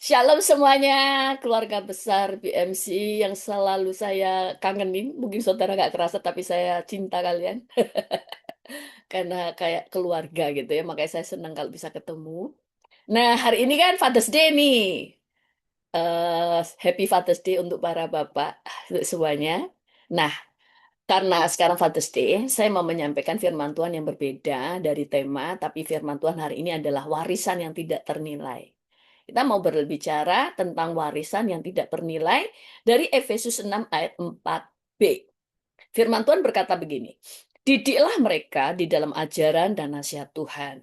Shalom semuanya, keluarga besar BMC yang selalu saya kangenin. Mungkin saudara nggak kerasa, tapi saya cinta kalian. Karena kayak keluarga gitu ya, makanya saya senang kalau bisa ketemu. Nah, hari ini kan Father's Day nih. Happy Father's Day untuk para bapak, untuk semuanya. Nah, karena sekarang Father's Day, saya mau menyampaikan firman Tuhan yang berbeda dari tema, tapi firman Tuhan hari ini adalah warisan yang tidak ternilai. Kita mau berbicara tentang warisan yang tidak ternilai dari Efesus 6 ayat 4b. Firman Tuhan berkata begini, didiklah mereka di dalam ajaran dan nasihat Tuhan.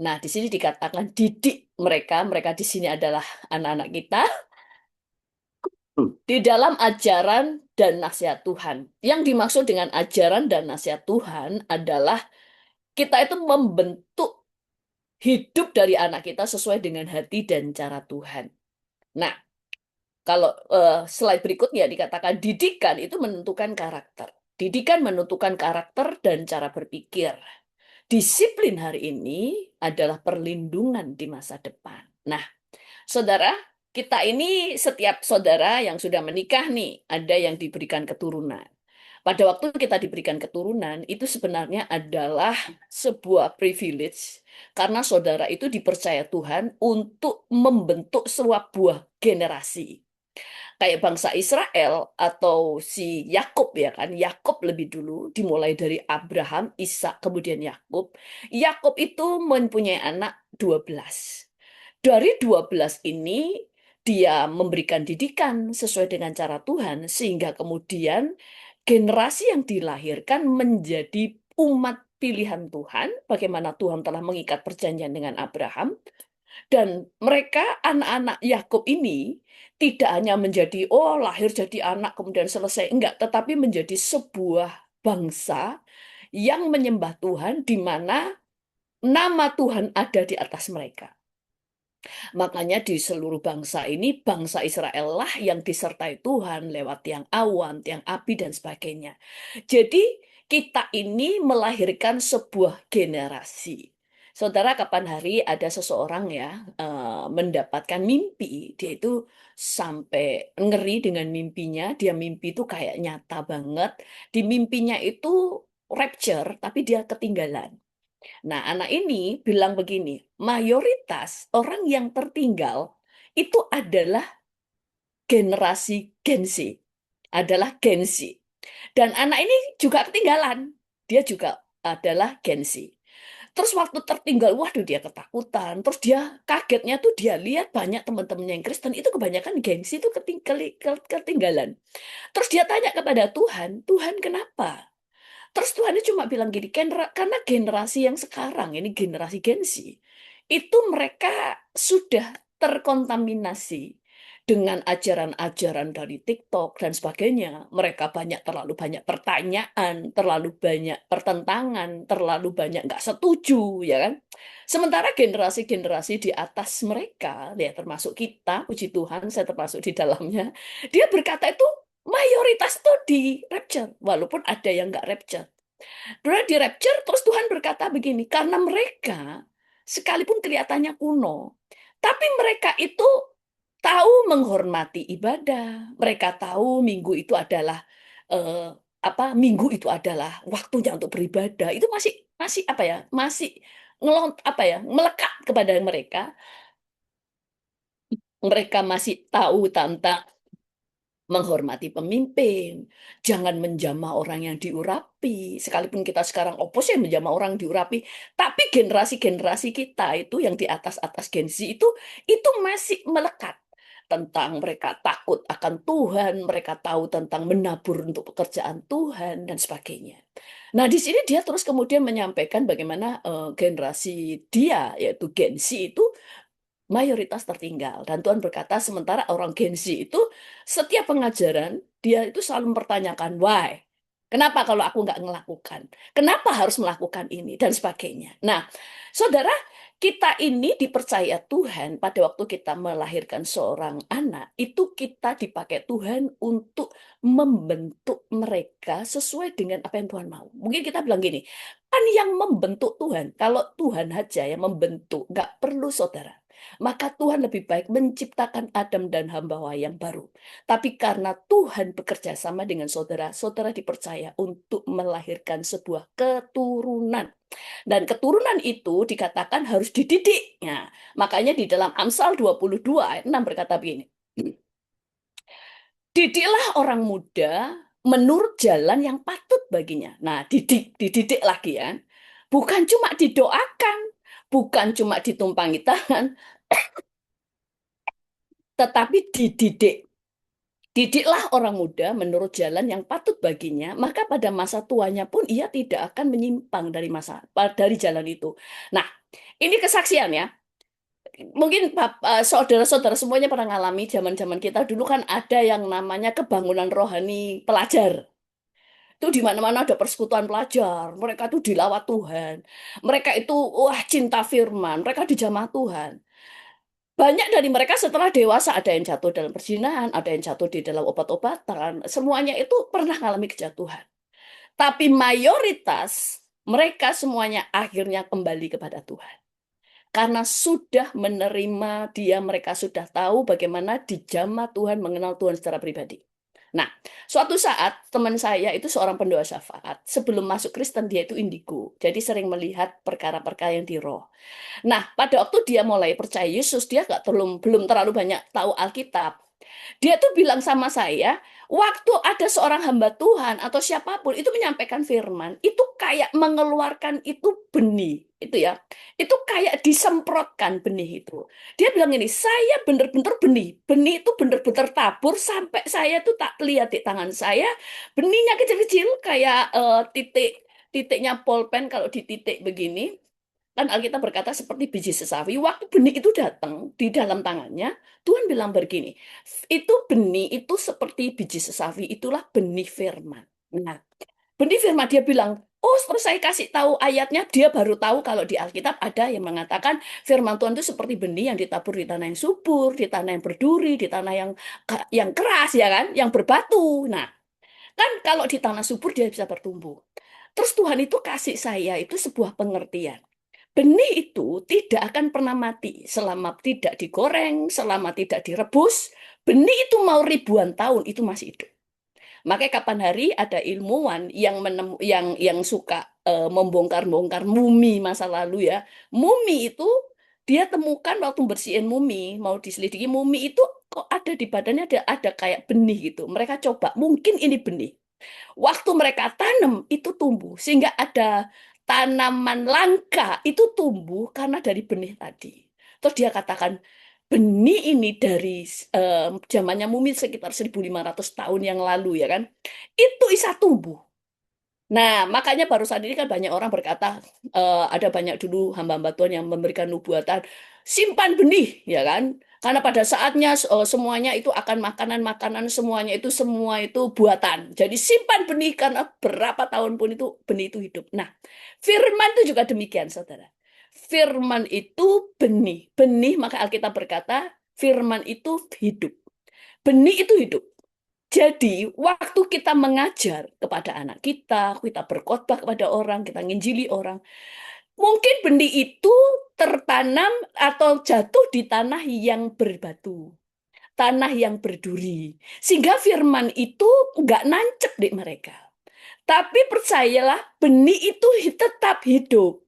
Nah, di sini dikatakan didik mereka, mereka di sini adalah anak-anak kita, di dalam ajaran dan nasihat Tuhan. Yang dimaksud dengan ajaran dan nasihat Tuhan adalah kita itu membentuk hidup dari anak kita sesuai dengan hati dan cara Tuhan. Nah, kalau slide berikutnya dikatakan didikan itu menentukan karakter. Didikan menentukan karakter dan cara berpikir. Disiplin hari ini adalah perlindungan di masa depan. Nah, saudara, kita ini setiap saudara yang sudah menikah nih, ada yang diberikan keturunan. Pada waktu kita diberikan keturunan, itu sebenarnya adalah sebuah privilege karena saudara itu dipercaya Tuhan untuk membentuk sebuah generasi. Kayak bangsa Israel atau si Yakub ya kan. Yakub lebih dulu dimulai dari Abraham, Ishak, kemudian Yakub. Yakub itu mempunyai anak 12. Dari 12 ini dia memberikan didikan sesuai dengan cara Tuhan sehingga kemudian generasi yang dilahirkan menjadi umat pilihan Tuhan, bagaimana Tuhan telah mengikat perjanjian dengan Abraham, dan mereka anak-anak Yakub ini tidak hanya menjadi oh lahir jadi anak kemudian selesai enggak, tetapi menjadi sebuah bangsa yang menyembah Tuhan di mana nama Tuhan ada di atas mereka. Makanya di seluruh bangsa ini, bangsa Israel lah yang disertai Tuhan lewat tiang awan, tiang api, dan sebagainya. Jadi kita ini melahirkan sebuah generasi. Saudara, kapan hari ada seseorang ya mendapatkan mimpi, dia itu sampai ngeri dengan mimpinya, dia mimpi itu kayak nyata banget. Di mimpinya itu rapture, tapi dia ketinggalan. Nah, anak ini bilang begini, mayoritas orang yang tertinggal itu adalah generasi Gen Z, adalah Gen Z. Dan anak ini juga ketinggalan, dia juga adalah Gen Z. Terus waktu tertinggal, waduh dia ketakutan. Terus dia kagetnya tuh dia lihat banyak teman-temannya yang Kristen itu kebanyakan Gen Z itu ketinggalan. Terus dia tanya kepada Tuhan, Tuhan kenapa? Terus Tuhan cuma bilang gini, karena generasi yang sekarang, ini generasi Gen Z, itu mereka sudah terkontaminasi dengan ajaran-ajaran dari TikTok dan sebagainya. Mereka terlalu banyak pertanyaan, terlalu banyak pertentangan, terlalu banyak nggak setuju, ya kan? Sementara generasi-generasi di atas mereka, ya termasuk kita, puji Tuhan, saya termasuk di dalamnya, dia berkata itu mayoritas tuh di rapture, walaupun ada yang nggak rapture. Berarti di rapture, terus Tuhan berkata begini, karena mereka sekalipun kelihatannya kuno, tapi mereka itu tahu menghormati ibadah. Mereka tahu minggu itu adalah eh, minggu itu adalah waktunya untuk beribadah. Itu masih masih apa ya? Masih melekat kepada mereka. Mereka masih tahu tentang menghormati pemimpin, jangan menjamah orang yang diurapi. Sekalipun kita sekarang opposite menjamah orang yang diurapi, tapi generasi-generasi kita itu yang di atas-atas Gen Z itu masih melekat tentang mereka takut akan Tuhan, mereka tahu tentang menabur untuk pekerjaan Tuhan dan sebagainya. Nah, di sini dia terus kemudian menyampaikan bagaimana generasi dia yaitu Gen Z itu mayoritas tertinggal. Dan Tuhan berkata, sementara orang Gen Z itu setiap pengajaran, dia itu selalu mempertanyakan, why? Kenapa kalau aku nggak melakukan? Kenapa harus melakukan ini? Dan sebagainya. Nah, saudara, kita ini dipercaya Tuhan pada waktu kita melahirkan seorang anak, itu kita dipakai Tuhan untuk membentuk mereka sesuai dengan apa yang Tuhan mau. Mungkin kita bilang gini, kan yang membentuk Tuhan, kalau Tuhan aja yang membentuk, nggak perlu saudara. Maka Tuhan lebih baik menciptakan Adam dan Hawa yang baru. Tapi karena Tuhan bekerja sama dengan saudara, saudara dipercaya untuk melahirkan sebuah keturunan. Dan keturunan itu dikatakan harus dididik. Nah, makanya di dalam Amsal 22 ayat 6 berkata begini. Didiklah orang muda menurut jalan yang patut baginya. Nah, dididik lagi ya. Bukan cuma didoakan, bukan cuma ditumpangi tangan, tetapi dididik. Didiklah orang muda menurut jalan yang patut baginya, maka pada masa tuanya pun ia tidak akan menyimpang dari jalan itu. Nah, ini kesaksian ya. Mungkin saudara-saudara semuanya pernah ngalami zaman-zaman kita dulu kan ada yang namanya kebangunan rohani pelajar. Itu di mana-mana ada persekutuan pelajar. Mereka itu dilawat Tuhan. Mereka itu wah cinta firman. Mereka dijamah Tuhan. Banyak dari mereka setelah dewasa ada yang jatuh dalam perzinahan, ada yang jatuh di dalam obat-obatan. Semuanya itu pernah mengalami kejatuhan. Tapi mayoritas mereka semuanya akhirnya kembali kepada Tuhan. Karena sudah menerima dia, mereka sudah tahu bagaimana dijamah Tuhan, mengenal Tuhan secara pribadi. Nah, suatu saat teman saya itu seorang pendoa syafaat. Sebelum masuk Kristen dia itu indigo. Jadi sering melihat perkara-perkara yang di roh. Nah, pada waktu dia mulai percaya Yesus, dia belum terlalu banyak tahu Alkitab. Dia tuh bilang sama saya, waktu ada seorang hamba Tuhan atau siapapun itu menyampaikan firman, itu kayak mengeluarkan itu benih, itu ya. Itu kayak disemprotkan benih itu. Dia bilang ini, saya benar-benar benih. Benih itu benar-benar tabur sampai saya tuh tak lihat di tangan saya, benihnya kecil-kecil kayak titiknya pulpen kalau dititik begini. Kan Alkitab berkata seperti biji sesawi, waktu benih itu datang di dalam tangannya, Tuhan bilang begini, itu benih itu seperti biji sesawi, itulah benih firman. Nah, benih firman dia bilang, oh terus saya kasih tahu ayatnya, dia baru tahu kalau di Alkitab ada yang mengatakan firman Tuhan itu seperti benih yang ditabur di tanah yang subur, di tanah yang berduri, di tanah yang keras ya kan, yang berbatu. Nah, kan kalau di tanah subur dia bisa bertumbuh. Terus Tuhan itu kasih saya itu sebuah pengertian. Benih itu tidak akan pernah mati selama tidak digoreng, selama tidak direbus. Benih itu mau ribuan tahun itu masih hidup. Makanya kapan hari ada ilmuwan yang suka membongkar-bongkar mumi masa lalu ya. Mumi itu dia temukan waktu bersihin mumi, mau diselidiki mumi itu kok ada di badannya ada kayak benih gitu. Mereka coba, mungkin ini benih. Waktu mereka tanam itu tumbuh sehingga ada tanaman langka itu tumbuh karena dari benih tadi. Terus dia katakan benih ini dari zamannya Mumi sekitar 1.500 tahun yang lalu ya kan. Itu bisa tumbuh. Nah, makanya barusan ini kan banyak orang berkata, ada banyak dulu hamba-hamba Tuhan yang memberikan nubuatan, simpan benih, ya kan? Karena pada saatnya semuanya itu akan makanan-makanan, semua itu buatan. Jadi simpan benih karena berapa tahun pun itu benih itu hidup. Nah, firman itu juga demikian, saudara. Firman itu benih. Benih, maka Alkitab berkata, firman itu hidup. Benih itu hidup. Jadi, waktu kita mengajar kepada anak kita berkhotbah kepada orang, kita nginjili orang, mungkin benih itu tertanam atau jatuh di tanah yang berbatu, tanah yang berduri. Sehingga firman itu nggak nancep di mereka. Tapi percayalah, benih itu tetap hidup.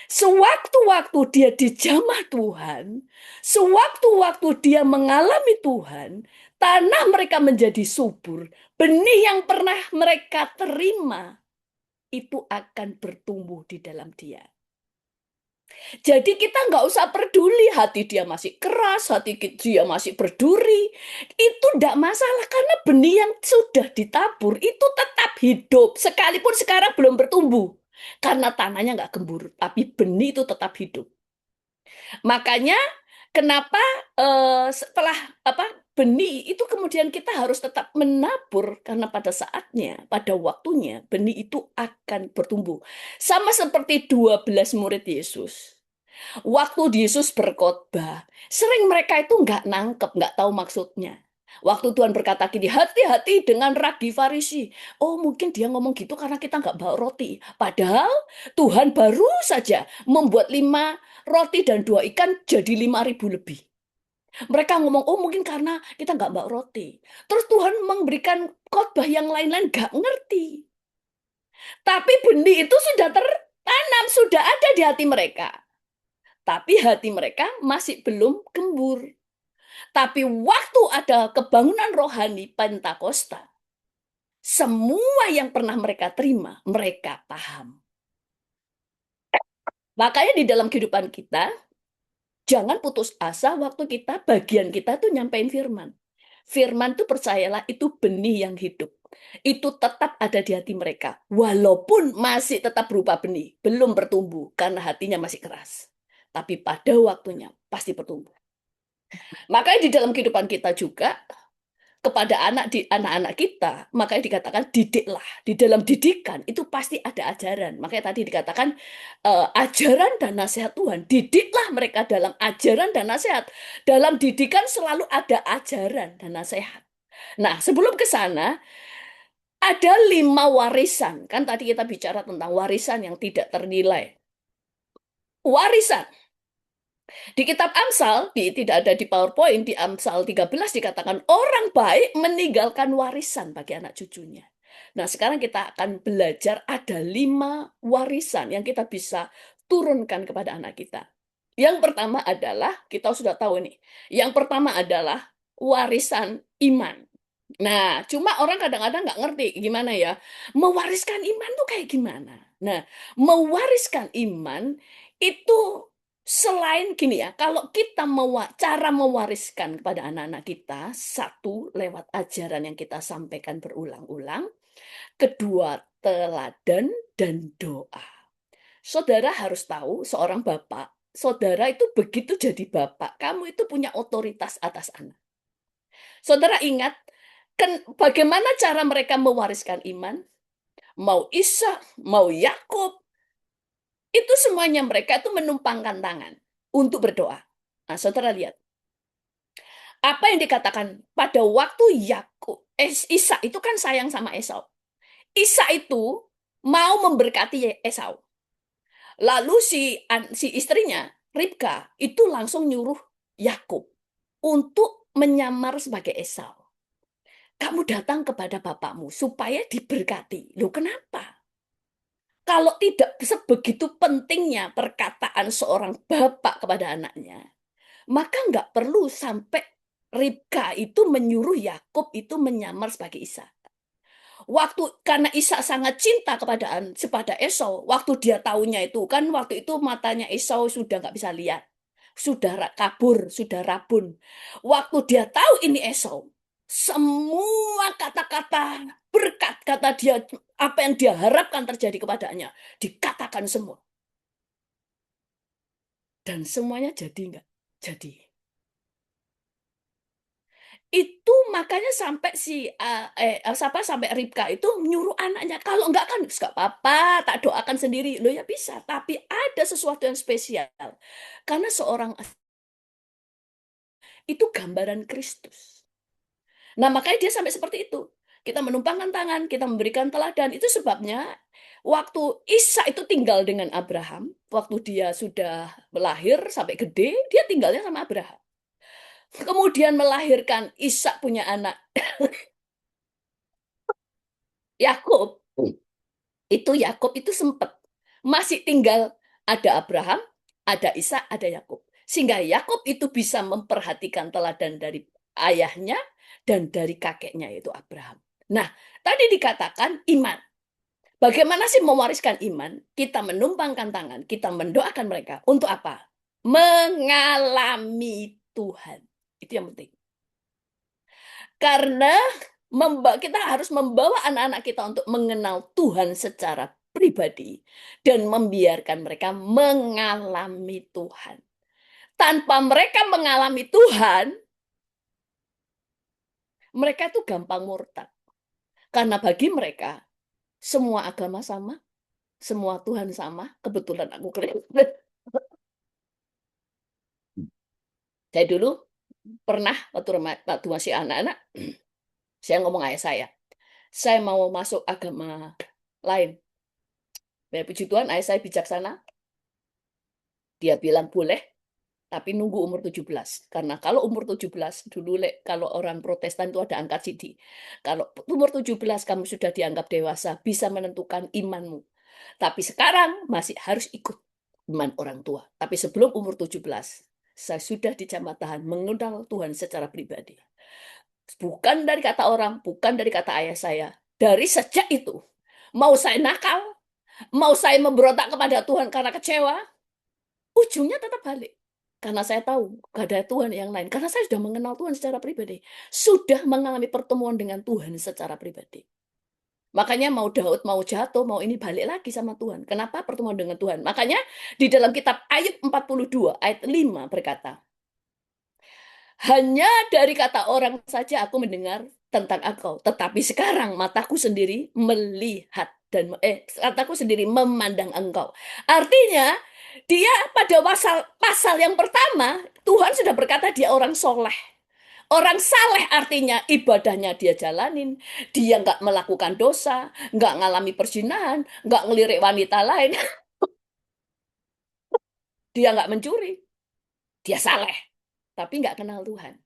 Sewaktu-waktu dia dijamah Tuhan, sewaktu-waktu dia mengalami Tuhan, tanah mereka menjadi subur. Benih yang pernah mereka terima itu akan bertumbuh di dalam dia. Jadi kita nggak usah peduli hati dia masih keras, hati dia masih berduri. Itu tidak masalah karena benih yang sudah ditabur itu tetap hidup. Sekalipun sekarang belum bertumbuh. Karena tanahnya nggak gembur, tapi benih itu tetap hidup. Makanya kenapa setelah apa benih itu kemudian kita harus tetap menabur karena pada saatnya, pada waktunya benih itu akan bertumbuh. Sama seperti 12 murid Yesus. Waktu Yesus berkhotbah, sering mereka itu nggak nangkep, nggak tahu maksudnya. Waktu Tuhan berkata gini, hati-hati dengan ragi Farisi. Oh, mungkin dia ngomong gitu karena kita nggak bawa roti. Padahal Tuhan baru saja membuat 5 roti dan 2 ikan jadi 5.000 lebih. Mereka ngomong, oh mungkin karena kita nggak bawa roti. Terus Tuhan memberikan khotbah yang lain-lain, nggak ngerti. Tapi benih itu sudah tertanam, sudah ada di hati mereka. Tapi hati mereka masih belum gembur. Tapi waktu ada kebangunan rohani Pentakosta, semua yang pernah mereka terima, mereka paham. Makanya di dalam kehidupan kita, jangan putus asa waktu bagian kita tuh nyampein firman. Firman tuh percayalah itu benih yang hidup. Itu tetap ada di hati mereka. Walaupun masih tetap berupa benih. Belum bertumbuh karena hatinya masih keras. Tapi pada waktunya pasti bertumbuh. Makanya di dalam kehidupan kita juga, kepada anak-anak kita, makanya dikatakan didiklah. Di dalam didikan itu pasti ada ajaran. Makanya tadi dikatakan ajaran dan nasihat Tuhan. Didiklah mereka dalam ajaran dan nasihat. Dalam didikan selalu ada ajaran dan nasihat. Nah, sebelum ke sana, ada 5 warisan. Kan tadi kita bicara tentang warisan yang tidak ternilai. Warisan. Di kitab Amsal, tidak ada di PowerPoint, di Amsal 13 dikatakan orang baik meninggalkan warisan bagi anak cucunya. Nah, sekarang kita akan belajar ada 5 warisan yang kita bisa turunkan kepada anak kita. Yang pertama adalah, kita sudah tahu nih, yang pertama adalah warisan iman. Nah, cuma orang kadang-kadang nggak ngerti gimana ya, mewariskan iman tuh kayak gimana. Nah, mewariskan iman itu selain gini ya, kalau kita cara mewariskan kepada anak-anak kita, satu, lewat ajaran yang kita sampaikan berulang-ulang, kedua, teladan dan doa. Saudara harus tahu, seorang bapak, saudara itu begitu jadi bapak, kamu itu punya otoritas atas anak. Saudara ingat, bagaimana cara mereka mewariskan iman? Mau Isa, mau Yakub, itu semuanya mereka itu menumpangkan tangan untuk berdoa. Nah, saudara lihat, apa yang dikatakan pada waktu Isa itu kan sayang sama Esau. Isa itu mau memberkati Esau. Lalu si istrinya, Ribka, itu langsung nyuruh Yakub untuk menyamar sebagai Esau. Kamu datang kepada bapakmu supaya diberkati. Loh, kenapa? Kalau tidak sebegitu pentingnya perkataan seorang bapak kepada anaknya, maka nggak perlu sampai Ribka itu menyuruh Yakub itu menyamar sebagai Isa. Karena Isa sangat cinta kepada Esau, waktu dia tahunya itu kan waktu itu matanya Esau sudah nggak bisa lihat, sudah kabur, sudah rabun. Waktu dia tahu ini Esau, semua kata-kata berkat kata dia, apa yang dia harapkan terjadi kepadanya dikatakan semua, dan semuanya jadi nggak jadi. Itu makanya sampai sampai Ribka itu nyuruh anaknya, kalau enggak kan nggak apa-apa, tak doakan sendiri. Loh ya bisa, tapi ada sesuatu yang spesial karena seorang itu gambaran Kristus. Nah, makanya dia sampai seperti itu. Kita menumpangkan tangan, kita memberikan teladan. Itu sebabnya waktu Isa itu tinggal dengan Abraham, waktu dia sudah melahir sampai gede, dia tinggalnya sama Abraham. Kemudian melahirkan Ishak, punya anak Yakub. Yakub itu sempat masih tinggal, ada Abraham, ada Ishak, ada Yakub. Sehingga Yakub itu bisa memperhatikan teladan dari ayahnya dan dari kakeknya, yaitu Abraham. Nah, tadi dikatakan iman. Bagaimana sih mewariskan iman? Kita menumpangkan tangan, kita mendoakan mereka. Untuk apa? Mengalami Tuhan. Itu yang penting. Karena kita harus membawa anak-anak kita untuk mengenal Tuhan secara pribadi dan membiarkan mereka mengalami Tuhan. Tanpa mereka mengalami Tuhan, mereka itu gampang murtad. Karena bagi mereka, semua agama sama, semua Tuhan sama. Kebetulan aku Kristen. Saya dulu Pernah waktu masih anak-anak, saya ngomong ayah saya mau masuk agama lain. Ya, puji Tuhan, ayah saya bijaksana. Dia bilang boleh, tapi nunggu umur 17. Karena kalau umur 17, dulu kalau orang Protestan itu ada angka CD. Kalau umur 17 kamu sudah dianggap dewasa, bisa menentukan imanmu. Tapi sekarang masih harus ikut iman orang tua. Tapi sebelum umur 17, saya sudah di jambatan mengenal Tuhan secara pribadi. Bukan dari kata orang, bukan dari kata ayah saya. Dari sejak itu, mau saya nakal, mau saya memberontak kepada Tuhan karena kecewa, ujungnya tetap balik. Karena saya tahu gak ada Tuhan yang lain. Karena saya sudah mengenal Tuhan secara pribadi. Sudah mengalami pertemuan dengan Tuhan secara pribadi. Makanya mau Daud, mau jatuh, mau ini balik lagi sama Tuhan. Kenapa pertemuan dengan Tuhan? Makanya di dalam kitab Ayub 42 ayat 5 berkata, hanya dari kata orang saja aku mendengar tentang engkau. Tetapi sekarang mataku sendiri melihat dan mataku sendiri memandang engkau. Artinya dia pada pasal yang pertama Tuhan sudah berkata dia orang soleh. Orang saleh artinya ibadahnya dia jalanin. Dia nggak melakukan dosa, nggak ngalami perzinahan, nggak ngelirik wanita lain. Dia nggak mencuri. Dia saleh, tapi nggak kenal Tuhan.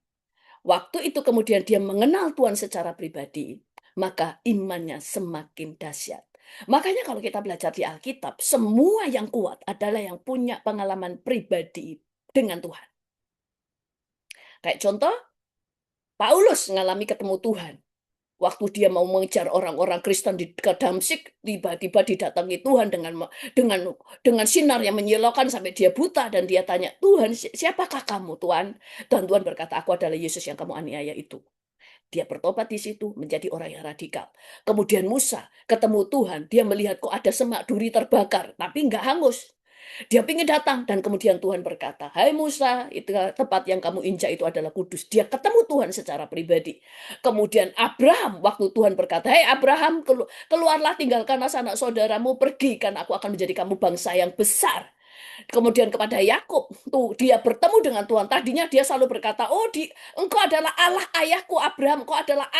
Waktu itu kemudian dia mengenal Tuhan secara pribadi, maka imannya semakin dahsyat. Makanya kalau kita belajar di Alkitab, semua yang kuat adalah yang punya pengalaman pribadi dengan Tuhan. Kayak contoh, Paulus mengalami ketemu Tuhan. Waktu dia mau mengejar orang-orang Kristen di ke Damsik, tiba-tiba didatangi Tuhan dengan dengan sinar yang menyilaukan sampai dia buta dan dia tanya, Tuhan, siapakah kamu, Tuhan? Dan Tuhan berkata, aku adalah Yesus yang kamu aniaya itu. Dia bertobat di situ menjadi orang yang radikal. Kemudian Musa ketemu Tuhan. Dia melihat kok ada semak duri terbakar, tapi nggak hangus. Dia ingin datang dan kemudian Tuhan berkata, hai Musa, itu tempat yang kamu injak itu adalah kudus. Dia ketemu Tuhan secara pribadi. Kemudian Abraham, waktu Tuhan berkata, hai Abraham, keluarlah tinggalkan anak saudaramu, pergi, kan aku akan menjadi kamu bangsa yang besar. Kemudian kepada Yakub, tuh dia bertemu dengan Tuhan. Tadinya dia selalu berkata, oh engkau adalah Allah ayahku Abraham, engkau adalah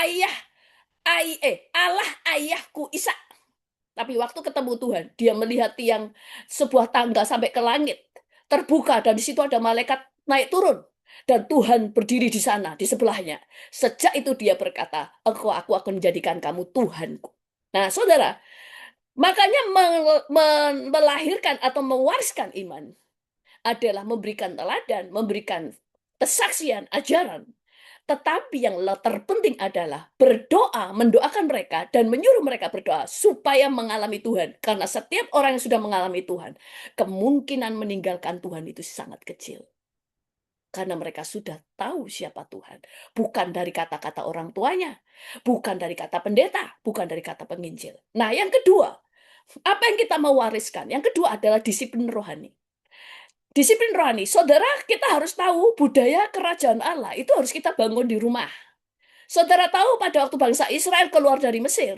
Allah ayahku Ishak. Tapi waktu ketemu Tuhan, dia melihat tiang sebuah tangga sampai ke langit terbuka dan di situ ada malaikat naik turun dan Tuhan berdiri di sana di sebelahnya. Sejak itu dia berkata, aku akan menjadikan kamu Tuhanku. Nah, saudara, makanya melahirkan atau mewariskan iman adalah memberikan teladan, memberikan kesaksian, ajaran. Tetapi yang terpenting adalah berdoa, mendoakan mereka, dan menyuruh mereka berdoa supaya mengalami Tuhan. Karena setiap orang yang sudah mengalami Tuhan, kemungkinan meninggalkan Tuhan itu sangat kecil. Karena mereka sudah tahu siapa Tuhan. Bukan dari kata-kata orang tuanya, bukan dari kata pendeta, bukan dari kata penginjil. Nah, yang kedua, apa yang kita mau wariskan? Yang kedua adalah disiplin rohani. Disiplin rohani, saudara, kita harus tahu budaya kerajaan Allah itu harus kita bangun di rumah. Saudara tahu pada waktu bangsa Israel keluar dari Mesir,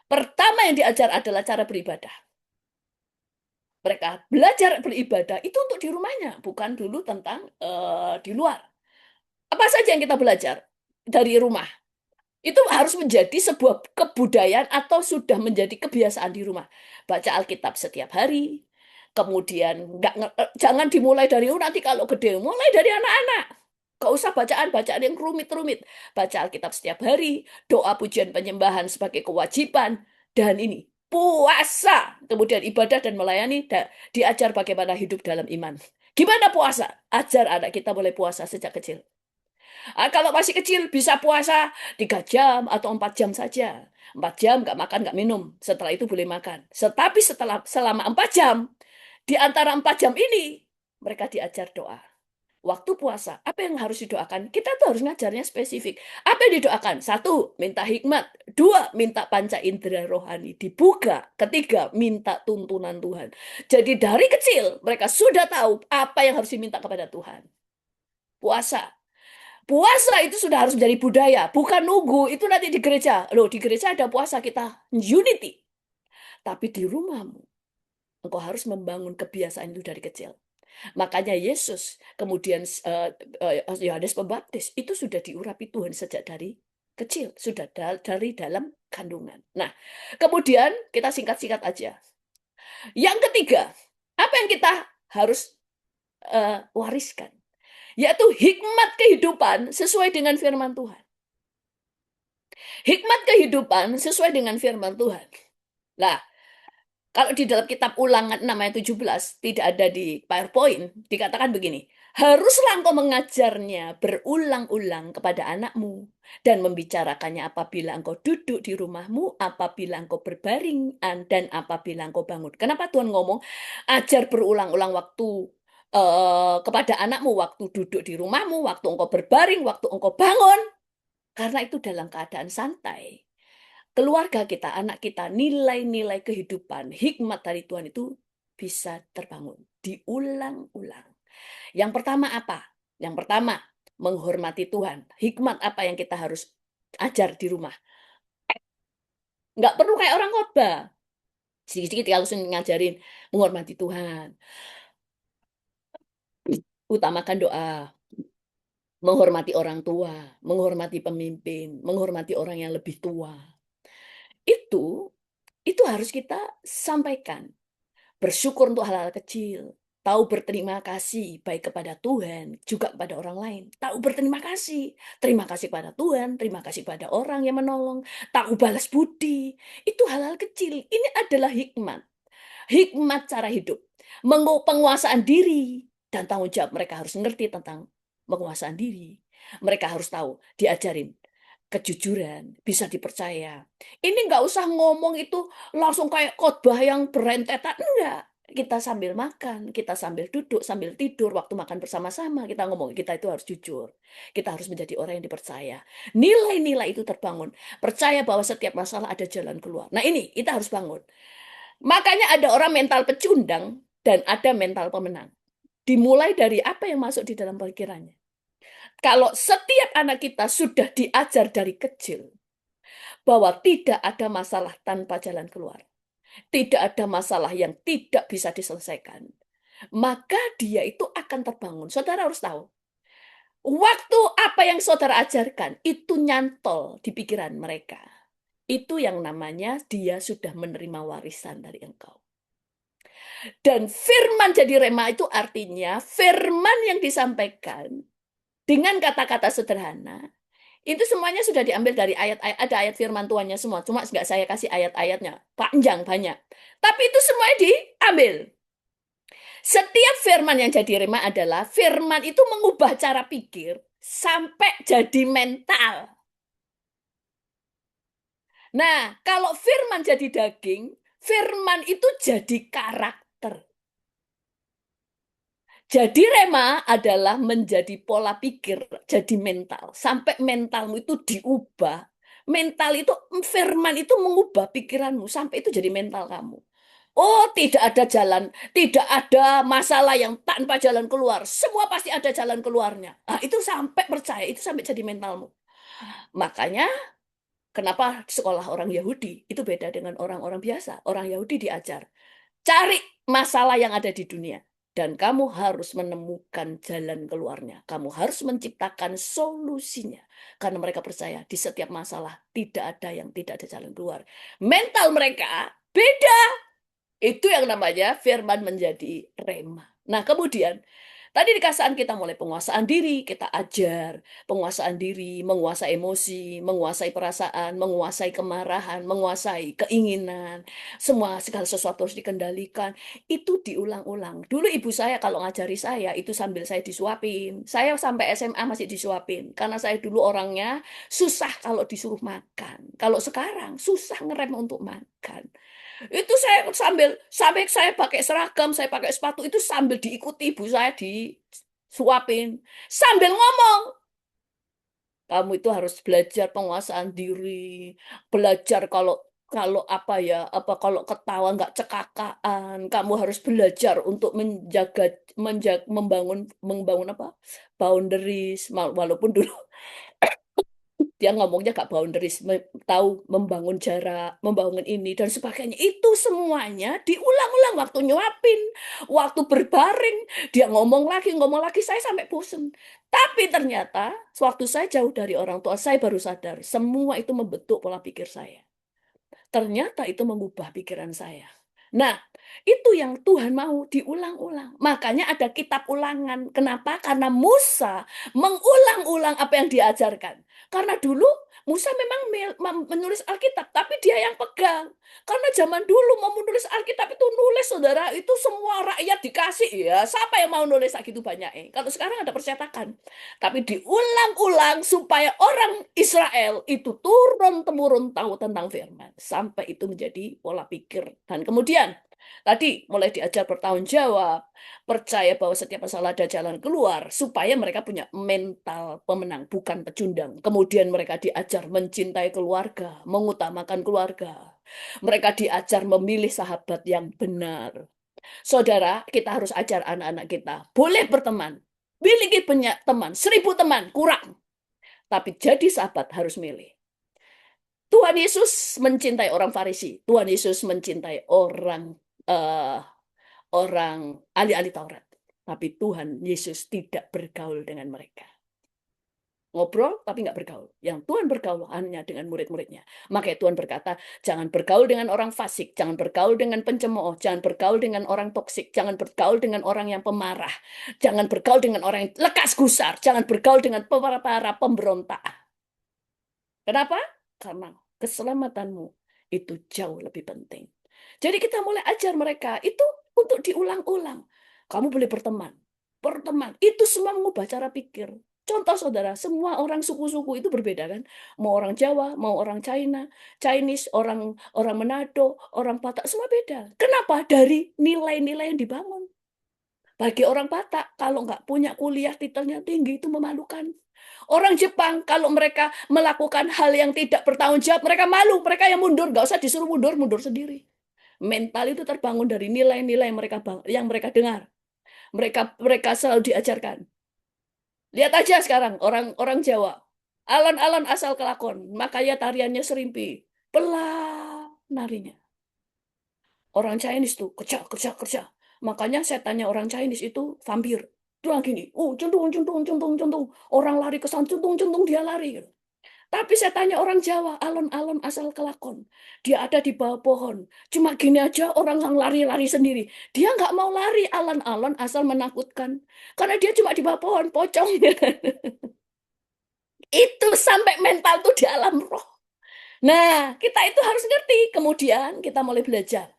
pertama yang diajar adalah cara beribadah. Mereka belajar beribadah itu untuk di rumahnya, bukan dulu tentang di luar. Apa saja yang kita belajar dari rumah? Itu harus menjadi sebuah kebudayaan atau sudah menjadi kebiasaan di rumah. Baca Alkitab setiap hari, kemudian jangan dimulai dari nanti kalau gede, mulai dari anak-anak. Gak usah bacaan-bacaan yang rumit-rumit. Baca Alkitab setiap hari, doa pujian penyembahan sebagai kewajiban, dan ini puasa, kemudian ibadah dan melayani, diajar bagaimana hidup dalam iman. Gimana puasa? Ajar anak kita boleh puasa sejak kecil. Kalau masih kecil bisa puasa 3 jam atau 4 jam saja. 4 jam nggak makan, nggak minum. Setelah itu boleh makan. Tetapi selama 4 jam, di antara 4 jam ini, mereka diajar doa. Waktu puasa, apa yang harus didoakan? Kita tuh harus ngajarnya spesifik. Apa yang didoakan? Satu, minta hikmat. Dua, minta panca indera rohani. Dibuka. Ketiga, minta tuntunan Tuhan. Jadi dari kecil, mereka sudah tahu apa yang harus diminta kepada Tuhan. Puasa. Puasa itu sudah harus menjadi budaya, bukan nunggu. Itu nanti di gereja. Loh, di gereja ada puasa kita unity. Tapi di rumahmu, engkau harus membangun kebiasaan itu dari kecil. Makanya Yesus, kemudian Yohanes Pembaptis, itu sudah diurapi Tuhan sejak dari kecil, sudah dari dalam kandungan. Nah, kemudian kita singkat-singkat aja. Yang ketiga, apa yang kita harus wariskan? Yaitu hikmat kehidupan sesuai dengan firman Tuhan. Hikmat kehidupan sesuai dengan firman Tuhan. Nah, kalau di dalam kitab Ulangan 6 ayat 17, tidak ada di PowerPoint, dikatakan begini, haruslah engkau mengajarnya berulang-ulang kepada anakmu dan membicarakannya apabila engkau duduk di rumahmu, apabila engkau berbaring, dan apabila engkau bangun. Kenapa Tuhan ngomong ajar berulang-ulang waktu kepada anakmu, waktu duduk di rumahmu, waktu engkau berbaring, waktu engkau bangun? Karena itu dalam keadaan santai. Keluarga kita, anak kita, nilai-nilai kehidupan, hikmat dari Tuhan itu bisa terbangun. Diulang-ulang. Yang pertama apa? Yang pertama, menghormati Tuhan. Hikmat apa yang kita harus ajar di rumah? Nggak perlu kayak orang khotbah. Sedikit-sedikit kalau langsung ngajarin menghormati Tuhan. Utamakan doa. Menghormati orang tua. Menghormati pemimpin. Menghormati orang yang lebih tua. Itu harus kita sampaikan. Bersyukur untuk hal-hal kecil. Tahu berterima kasih baik kepada Tuhan, juga kepada orang lain. Tahu berterima kasih. Terima kasih pada Tuhan, terima kasih pada orang yang menolong. Tahu balas budi. Itu hal-hal kecil. Ini adalah hikmat. Hikmat cara hidup. Penguasaan diri. Dan tanggung jawab mereka harus mengerti tentang penguasaan diri. Mereka harus tahu, diajarin kejujuran, bisa dipercaya. Ini nggak usah ngomong itu langsung kayak khotbah yang berentetan. Enggak. Kita sambil makan, kita sambil duduk, sambil tidur, waktu makan bersama-sama, kita ngomong, kita itu harus jujur. Kita harus menjadi orang yang dipercaya. Nilai-nilai itu terbangun. Percaya bahwa setiap masalah ada jalan keluar. Nah ini, kita harus bangun. Makanya ada orang mental pecundang dan ada mental pemenang. Dimulai dari apa yang masuk di dalam pikirannya. Kalau setiap anak kita sudah diajar dari kecil bahwa tidak ada masalah tanpa jalan keluar, tidak ada masalah yang tidak bisa diselesaikan, maka dia itu akan terbangun. Saudara harus tahu, waktu apa yang saudara ajarkan itu nyantol di pikiran mereka. Itu yang namanya dia sudah menerima warisan dari engkau. Dan firman jadi rema itu artinya firman yang disampaikan dengan kata-kata sederhana, itu semuanya sudah diambil dari ayat-ayat, ada ayat firman Tuhannya semua. Cuma nggak saya kasih ayat-ayatnya, panjang banyak. Tapi itu semuanya diambil. Setiap firman yang jadi rema adalah firman itu mengubah cara pikir sampai jadi mental. Nah, kalau firman jadi daging, firman itu jadi karakter. Jadi rema adalah menjadi pola pikir, jadi mental. Sampai mentalmu itu diubah. Mental itu, firman itu mengubah pikiranmu. Sampai itu jadi mental kamu. Oh, tidak ada jalan, tidak ada masalah yang tanpa jalan keluar. Semua pasti ada jalan keluarnya. Nah, itu sampai percaya, itu sampai jadi mentalmu. Makanya, kenapa sekolah orang Yahudi itu beda dengan orang-orang biasa? Orang Yahudi diajar, cari masalah yang ada di dunia. Dan kamu harus menemukan jalan keluarnya. Kamu harus menciptakan solusinya. Karena mereka percaya di setiap masalah tidak ada yang tidak ada jalan keluar. Mental mereka beda. Itu yang namanya firman menjadi rema. Nah, kemudian tadi dikasih kita mulai penguasaan diri, kita ajar penguasaan diri, menguasai emosi, menguasai perasaan, menguasai kemarahan, menguasai keinginan, semua segala sesuatu harus dikendalikan. Itu diulang-ulang. Dulu ibu saya kalau ngajari saya itu sambil saya disuapin. Saya sampai SMA masih disuapin karena saya dulu orangnya susah kalau disuruh makan. Kalau sekarang susah ngerem untuk makan. Itu saya sampai saya pakai seragam, saya pakai sepatu itu sambil diikuti ibu saya disuapin, sambil ngomong. Kamu itu harus belajar penguasaan diri, belajar kalau kalau apa ya, apa kalau ketawa nggak cekakaan, kamu harus belajar untuk membangun membangun apa? Boundaries, walaupun dulu Dia ngomongnya gak boundaries, tahu membangun jarak, membangun ini dan sebagainya. Itu semuanya diulang-ulang waktu nyuapin, waktu berbaring. Dia ngomong lagi, saya sampai bosen. Tapi ternyata, waktu saya jauh dari orang tua, saya baru sadar, semua itu membentuk pola pikir saya. Ternyata itu mengubah pikiran saya. Nah, itu yang Tuhan mau diulang-ulang. Makanya ada kitab ulangan. Kenapa? Karena Musa mengulang-ulang apa yang diajarkan. Karena dulu Musa memang menulis Alkitab, tapi dia yang pegang. Karena zaman dulu mau menulis Alkitab itu nulis, saudara, itu semua rakyat dikasih. Ya, siapa yang mau nulis gitu banyak? Kalau sekarang ada percetakan. Tapi diulang-ulang supaya orang Israel itu turun-temurun tahu tentang firman. Sampai itu menjadi pola pikir. Dan kemudian, tadi mulai diajar bertanggung jawab, percaya bahwa setiap masalah ada jalan keluar, supaya mereka punya mental pemenang, bukan pecundang. Kemudian mereka diajar mencintai keluarga, mengutamakan keluarga. Mereka diajar memilih sahabat yang benar. Saudara, kita harus ajar anak-anak kita. Boleh berteman. Miliki banyak teman. 1.000 teman, kurang. Tapi jadi sahabat harus milih. Tuhan Yesus mencintai orang Farisi. Tuhan Yesus mencintai orang eh, orang ahli-ahli Taurat. Tapi Tuhan Yesus tidak bergaul dengan mereka. Ngobrol tapi nggak bergaul. Yang Tuhan bergaul hanya dengan murid-muridnya. Makanya Tuhan berkata, jangan bergaul dengan orang fasik, jangan bergaul dengan pencemooh, jangan bergaul dengan orang toksik, jangan bergaul dengan orang yang pemarah, jangan bergaul dengan orang yang lekas gusar, jangan bergaul dengan para pemberontak. Kenapa? Karena keselamatanmu itu jauh lebih penting. Jadi kita mulai ajar mereka itu untuk diulang-ulang. Kamu boleh berteman. Berteman. Itu semua mengubah cara pikir. Contoh saudara, semua orang suku-suku itu berbeda kan. Mau orang Jawa, mau orang China, Chinese, orang orang Manado, orang Batak, semua beda. Kenapa? Dari nilai-nilai yang dibangun. Bagi orang Batak, kalau nggak punya kuliah titelnya tinggi itu memalukan. Orang Jepang, kalau mereka melakukan hal yang tidak bertanggung jawab, mereka malu, mereka yang mundur, nggak usah disuruh mundur, mundur sendiri. Mental itu terbangun dari nilai-nilai yang mereka dengar. Mereka mereka selalu diajarkan. Lihat aja sekarang orang Jawa, alon-alon asal kelakon, makanya tariannya serimpi, pelan narinya. Orang Chinese tuh kerja kerja kerja. Makanya setannya orang Chinese itu vampir. Itu gini, centung centung centung centung. Orang lari ke sana, centung centung dia lari. Tapi saya tanya orang Jawa, alon-alon asal kelakon. Dia ada di bawah pohon. Cuma gini aja orang yang lari-lari sendiri. Dia nggak mau lari alon-alon asal menakutkan. Karena dia cuma di bawah pohon, pocong. Itu sampai mental tuh di alam roh. Nah, kita itu harus ngerti. Kemudian kita mulai belajar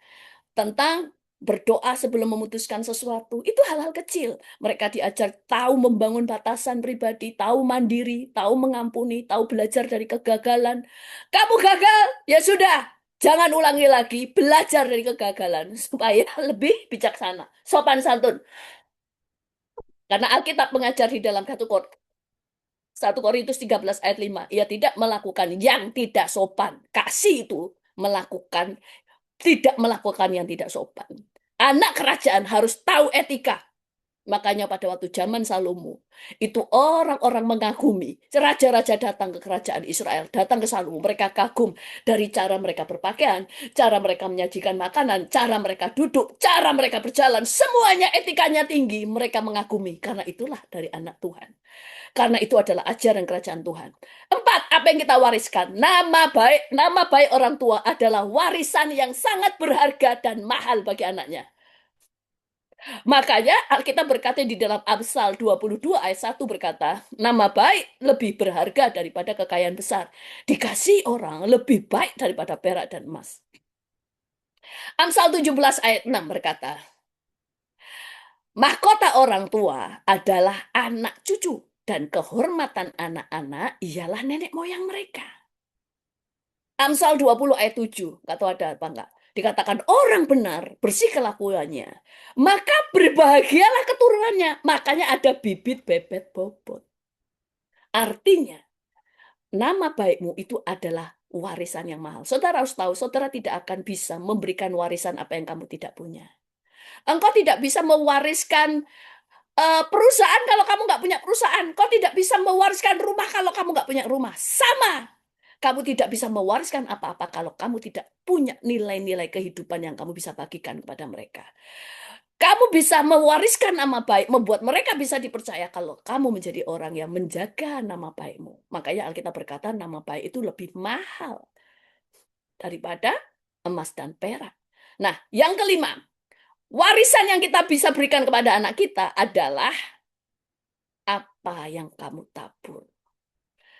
tentang berdoa sebelum memutuskan sesuatu. Itu hal-hal kecil. Mereka diajar tahu membangun batasan pribadi, tahu mandiri, tahu mengampuni, tahu belajar dari kegagalan. Kamu gagal, ya sudah. Jangan ulangi lagi, belajar dari kegagalan supaya lebih bijaksana, sopan santun. Karena Alkitab mengajar di dalam 1 Korintus 13 ayat 5, ia tidak melakukan yang tidak sopan. Kasih itu melakukan tidak melakukan yang tidak sopan. Anak kerajaan harus tahu etika. Makanya pada waktu zaman Salomo, itu orang-orang mengagumi. Raja-raja datang ke kerajaan Israel, datang ke Salomo. Mereka kagum dari cara mereka berpakaian, cara mereka menyajikan makanan, cara mereka duduk, cara mereka berjalan. Semuanya etikanya tinggi. Mereka mengagumi. Karena itulah dari anak Tuhan. Karena itu adalah ajaran kerajaan Tuhan. 4, apa yang kita wariskan? Nama baik orang tua adalah warisan yang sangat berharga dan mahal bagi anaknya. Makanya kita berkata di dalam Amsal 22 ayat 1 berkata, nama baik lebih berharga daripada kekayaan besar. Dikasih orang lebih baik daripada perak dan emas. Amsal 17 ayat 6 berkata, mahkota orang tua adalah anak cucu, dan kehormatan anak-anak ialah nenek moyang mereka. Amsal 20 ayat 7, nggak tahu ada apa enggak. Dikatakan orang benar, bersih kelakuannya, maka berbahagialah keturunannya. Makanya ada bibit bebet bobot. Artinya, nama baikmu itu adalah warisan yang mahal. Saudara harus tahu, saudara tidak akan bisa memberikan warisan apa yang kamu tidak punya. Engkau tidak bisa mewariskan Perusahaan kalau kamu nggak punya perusahaan, kau tidak bisa mewariskan rumah kalau kamu nggak punya rumah. Sama. Kamu tidak bisa mewariskan apa-apa kalau kamu tidak punya nilai-nilai kehidupan yang kamu bisa bagikan kepada mereka. Kamu bisa mewariskan nama baik, membuat mereka bisa dipercaya kalau kamu menjadi orang yang menjaga nama baikmu. Makanya Alkitab berkata nama baik itu lebih mahal daripada emas dan perak. Nah, yang kelima, warisan yang kita bisa berikan kepada anak kita adalah apa yang kamu tabur.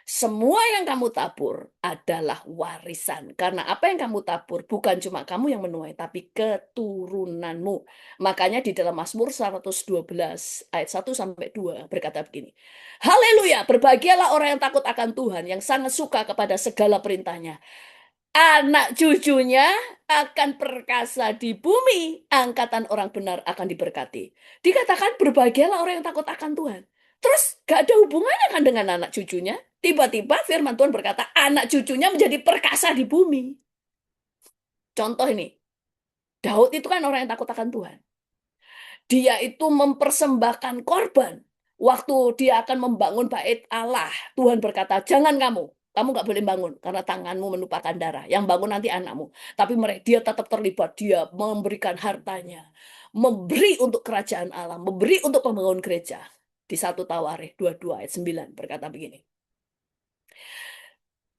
Semua yang kamu tabur adalah warisan. Karena apa yang kamu tabur bukan cuma kamu yang menuai, tapi keturunanmu. Makanya di dalam Mazmur 112 ayat 1-2 berkata begini. Haleluya, berbahagialah orang yang takut akan Tuhan, yang sangat suka kepada segala perintahnya. Anak cucunya akan perkasa di bumi, angkatan orang benar akan diberkati. Dikatakan berbahagialah orang yang takut akan Tuhan. Terus gak ada hubungannya kan dengan anak cucunya. Tiba-tiba firman Tuhan berkata anak cucunya menjadi perkasa di bumi. Contoh ini, Daud itu kan orang yang takut akan Tuhan. Dia itu mempersembahkan korban. Waktu dia akan membangun bait Allah, Tuhan berkata, jangan kamu nggak boleh bangun karena tanganmu menumpahkan darah. Yang bangun nanti anakmu. Tapi dia tetap terlibat. Dia memberikan hartanya, memberi untuk kerajaan Allah, memberi untuk pembangunan gereja. Di 1 Tawarikh 22 ayat 9 berkata begini.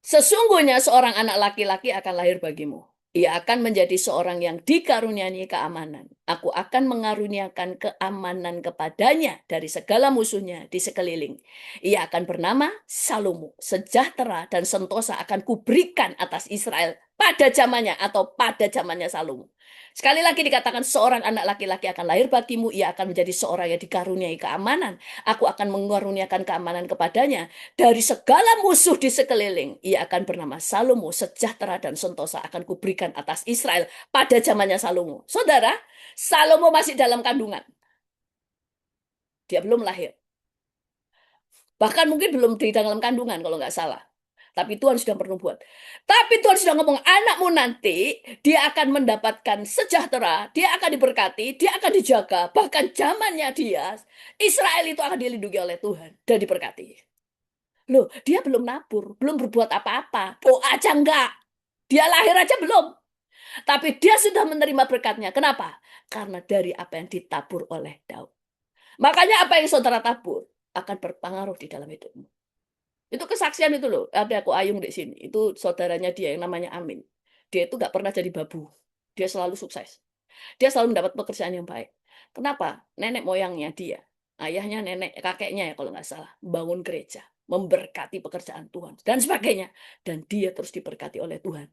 Sesungguhnya seorang anak laki-laki akan lahir bagimu. Ia akan menjadi seorang yang dikaruniai keamanan. Aku akan mengaruniakan keamanan kepadanya dari segala musuhnya di sekeliling. Ia akan bernama Salomo. Sejahtera dan sentosa akan kuberikan atas Israel pada zamannya atau pada zamannya Salomo. Sekali lagi dikatakan seorang anak laki-laki akan lahir bagimu. Ia akan menjadi seorang yang dikaruniai keamanan. Aku akan mengaruniakan keamanan kepadanya dari segala musuh di sekeliling. Ia akan bernama Salomo, sejahtera dan sentosa akan kuberikan atas Israel pada zamannya Salomo. Saudara, Salomo masih dalam kandungan. Dia belum lahir. Bahkan mungkin belum di dalam kandungan kalau nggak salah. Tapi Tuhan sudah bernubuat. Tapi Tuhan sudah ngomong, anakmu nanti, dia akan mendapatkan sejahtera, dia akan diberkati, dia akan dijaga. Bahkan zamannya dia, Israel itu akan dilindungi oleh Tuhan dan diberkati. Loh, dia belum nabur, belum berbuat apa-apa. Doa aja enggak. Dia lahir aja belum. Tapi dia sudah menerima berkatnya. Kenapa? Karena dari apa yang ditabur oleh Daud. Makanya apa yang saudara tabur akan berpengaruh di dalam hidupmu. Itu kesaksian itu loh. Ada aku Ayung di sini. Itu saudaranya dia yang namanya Amin. Dia itu nggak pernah jadi babu. Dia selalu sukses. Dia selalu mendapat pekerjaan yang baik. Kenapa? Nenek moyangnya dia, ayahnya, nenek, kakeknya ya kalau nggak salah, bangun gereja, memberkati pekerjaan Tuhan, dan sebagainya. Dan dia terus diberkati oleh Tuhan.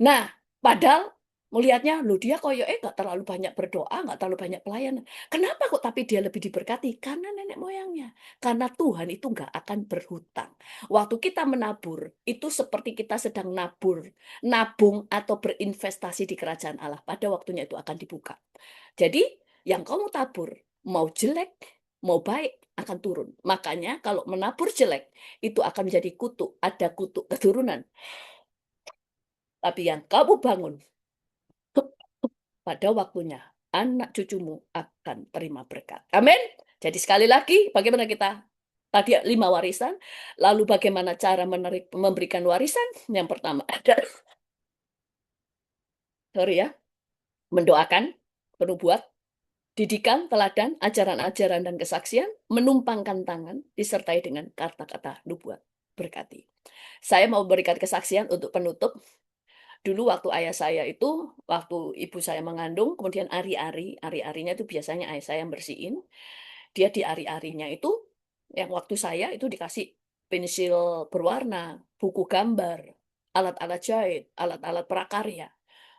Nah, padahal melihatnya, loh dia koyoknya nggak terlalu banyak berdoa, nggak terlalu banyak pelayanan. Kenapa kok tapi dia lebih diberkati? Karena nenek moyangnya. Karena Tuhan itu nggak akan berhutang. Waktu kita menabur, itu seperti kita sedang nabung atau berinvestasi di kerajaan Allah. Pada waktunya itu akan dibuka. Jadi, yang kamu tabur, mau jelek, mau baik, akan turun. Makanya kalau menabur jelek, itu akan menjadi kutuk. Ada kutuk keturunan. Tapi yang kamu bangun, pada waktunya, anak cucumu akan terima berkat. Amin. Jadi sekali lagi, bagaimana kita tadi 5 warisan, lalu bagaimana cara memberikan warisan? Yang pertama ada, mendoakan, penubuat, didikan, teladan, ajaran-ajaran dan kesaksian, menumpangkan tangan, disertai dengan kata-kata nubuat. Berkati. Saya mau berikan kesaksian untuk penutup. Dulu waktu ayah saya itu, waktu ibu saya mengandung, kemudian ari-arinya itu biasanya ayah saya yang bersihin. Dia di ari-arinya itu, yang waktu saya itu dikasih pensil berwarna, buku gambar, alat-alat jahit, alat-alat prakarya.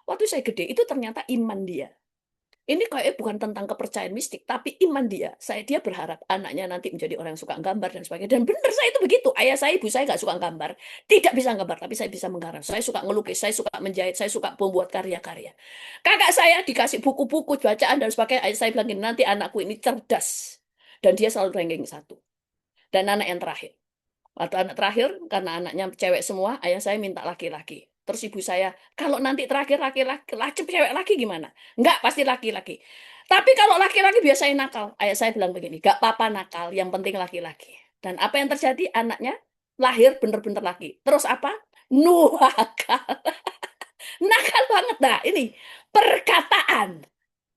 Waktu saya gede, itu ternyata iman dia. Ini kayaknya bukan tentang kepercayaan mistik, tapi iman dia. Dia berharap anaknya nanti menjadi orang yang suka gambar dan sebagainya. Dan benar saya itu begitu. Ayah saya, ibu saya nggak suka gambar. Tidak bisa gambar, tapi saya bisa menggambar. Saya suka ngelukis, saya suka menjahit, saya suka membuat karya-karya. Kakak saya dikasih buku-buku, bacaan dan sebagainya. Ayah saya bilang, nanti anakku ini cerdas. Dan dia selalu ranking 1. Dan anak yang terakhir. Waktu anak terakhir, karena anaknya cewek semua, ayah saya minta laki-laki. Terus ibu saya, kalau nanti terakhir laki-laki, cewek lagi gimana? Enggak, pasti laki-laki. Tapi kalau laki-laki biasanya nakal. Ayah saya bilang begini, gak apa-apa nakal, yang penting laki-laki. Dan apa yang terjadi? Anaknya lahir bener-bener laki. Terus apa? Nuhakal. Nakal banget. Nah, ini perkataan.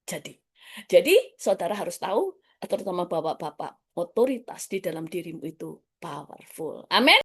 Jadi, jadi saudara harus tahu, terutama bapak-bapak, otoritas di dalam dirimu itu powerful. Amin.